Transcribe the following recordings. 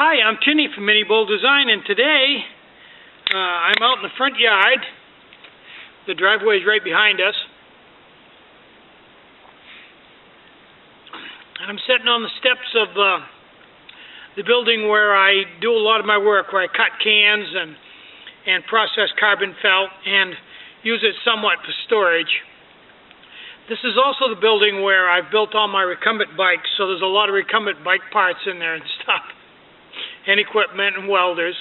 Hi, I'm Tinny from Mini Bowl Design, and today I'm out in the front yard. The driveway is right behind us. And I'm sitting on the steps of the building where I do a lot of my work, where I cut cans and process carbon felt and use it somewhat for storage. This is also the building where I've built all my recumbent bikes, so there's a lot of recumbent bike parts in there and stuff, and equipment and welders.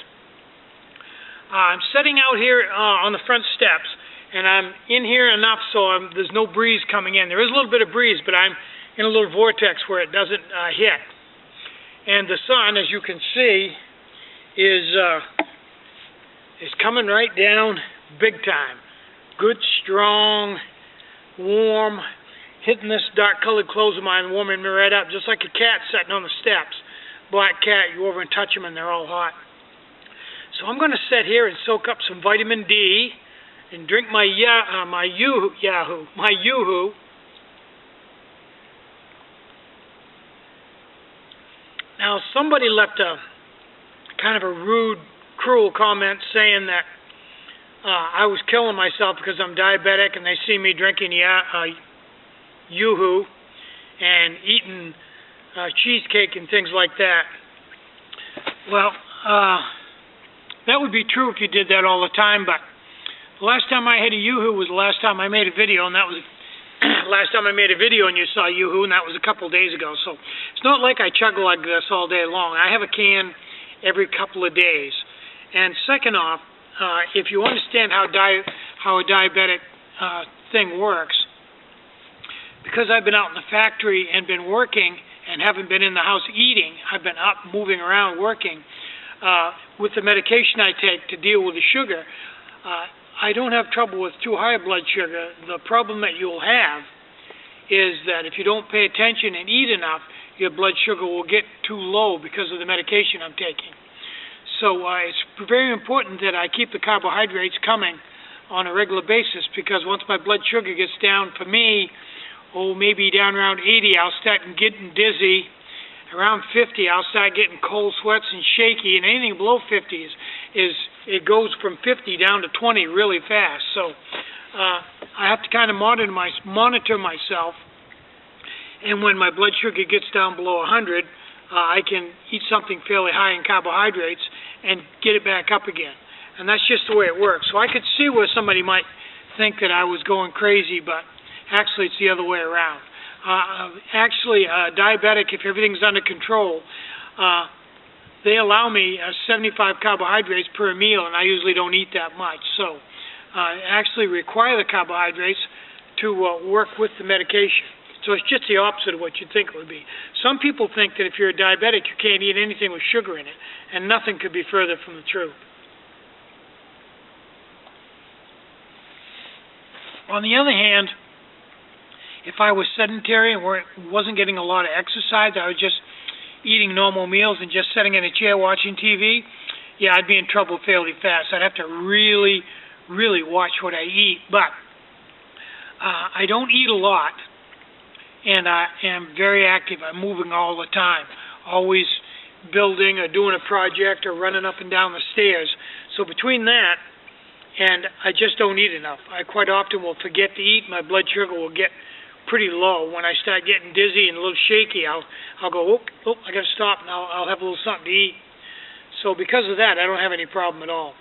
I'm sitting out here on the front steps, and I'm in here enough so there's no breeze coming in. There is a little bit of breeze, but I'm in a little vortex where it doesn't hit. And the sun, as you can see, is coming right down big time. Good, strong, warm, hitting this dark colored clothes of mine, warming me right up, just like a cat sitting on the steps. Black cat, you go over and touch them and they're all hot. So I'm going to sit here and soak up some vitamin D and drink my Yoo-hoo. Now somebody left a kind of a rude, cruel comment saying that I was killing myself because I'm diabetic and they see me drinking Yoo-hoo and eating cheesecake and things like that. Well, that would be true if you did that all the time, but the last time I had a Yoo-hoo was the last time I made a video, and that was last time I made a video and you saw Yoo-hoo, and that was a couple of days ago. So it's not like I chug like this all day long. I have a can every couple of days. And second off, if you understand how a diabetic thing works, because I've been out in the factory and been working and haven't been in the house eating, I've been up, moving around, working, with the medication I take to deal with the sugar, I don't have trouble with too high blood sugar. The problem that you'll have is that if you don't pay attention and eat enough, your blood sugar will get too low because of the medication I'm taking. So it's very important that I keep the carbohydrates coming on a regular basis, because once my blood sugar gets down, for me, maybe down around 80, I'll start getting dizzy. Around 50, I'll start getting cold sweats and shaky, and anything below 50 it goes from 50 down to 20 really fast. So I have to kind of monitor myself, and when my blood sugar gets down below 100, I can eat something fairly high in carbohydrates and get it back up again. And that's just the way it works. So I could see where somebody might think that I was going crazy, but actually it's the other way around. Diabetic, if everything's under control, they allow me 75 carbohydrates per meal, and I usually don't eat that much. So I actually require the carbohydrates to work with the medication. So it's just the opposite of what you'd think it would be. Some people think that if you're a diabetic, you can't eat anything with sugar in it, and nothing could be further from the truth. On the other hand, if I was sedentary and wasn't getting a lot of exercise, I was just eating normal meals and just sitting in a chair watching TV, yeah, I'd be in trouble fairly fast. I'd have to really, really watch what I eat. But I don't eat a lot, and I am very active. I'm moving all the time, always building or doing a project or running up and down the stairs. So between that and I just don't eat enough, I quite often will forget to eat. My blood sugar will get pretty low. When I start getting dizzy and a little shaky, I'll go, I got to stop, and I'll have a little something to eat. So because of that, I don't have any problem at all.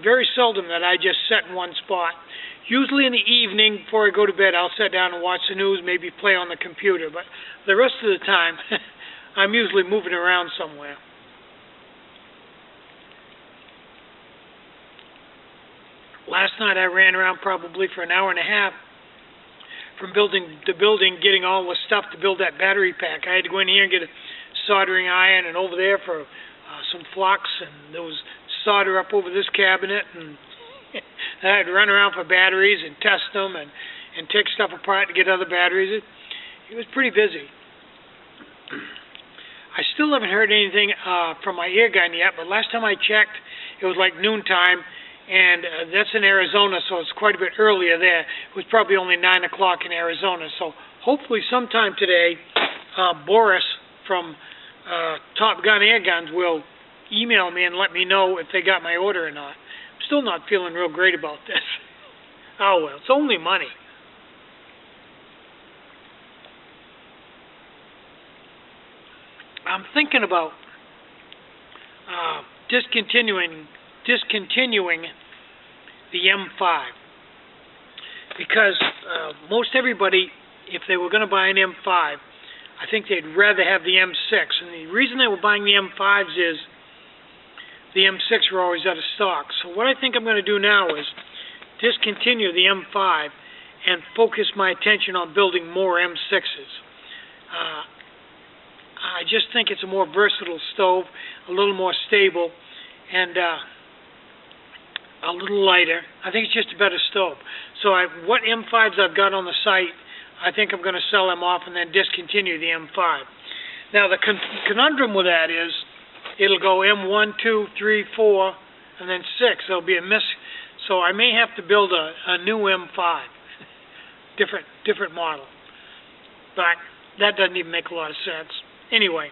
Very seldom that I just sit in one spot. Usually in the evening before I go to bed, I'll sit down and watch the news, maybe play on the computer. But the rest of the time, I'm usually moving around somewhere. Last night I ran around probably for an hour and a half, from building to building, getting all the stuff to build that battery pack. I had to go in here and get a soldering iron, and over there for some flux, and there was solder up over this cabinet, and I had to run around for batteries and test them and take stuff apart to get other batteries. It was pretty busy. I still haven't heard anything from my ear gun yet, but last time I checked, it was like noontime, and that's in Arizona, so it's quite a bit earlier there. It was probably only 9 o'clock in Arizona, so hopefully sometime today, Boris from Top Gun Air Guns will email me and let me know if they got my order or not. I'm still not feeling real great about this. Oh well, it's only money. I'm thinking about discontinuing the M5 because most everybody, if they were going to buy an M5, I think they'd rather have the M6. And the reason they were buying the M5s is the M6 were always out of stock. So what I think I'm going to do now is discontinue the M5 and focus my attention on building more M6s. I just think it's a more versatile stove, a little more stable, and a little lighter. I think it's just a better stove. So what M5s I've got on the site, I think I'm going to sell them off and then discontinue the M5. Now the conundrum with that is it'll go M1, 2, 3, 4, and then 6. There'll be a miss. So I may have to build a new M5, different model. But that doesn't even make a lot of sense. Anyway,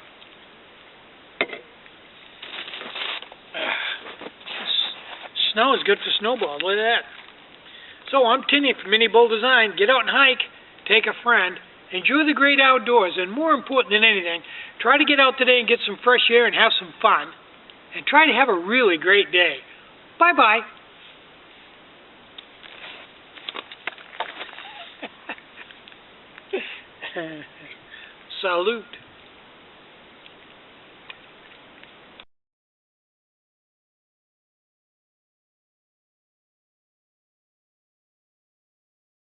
snow is good for snowballs. Look at that. So I'm Tinny from Mini Bull Design. Get out and hike, take a friend, enjoy the great outdoors, and more important than anything, try to get out today and get some fresh air and have some fun, and try to have a really great day. Bye-bye. Salute.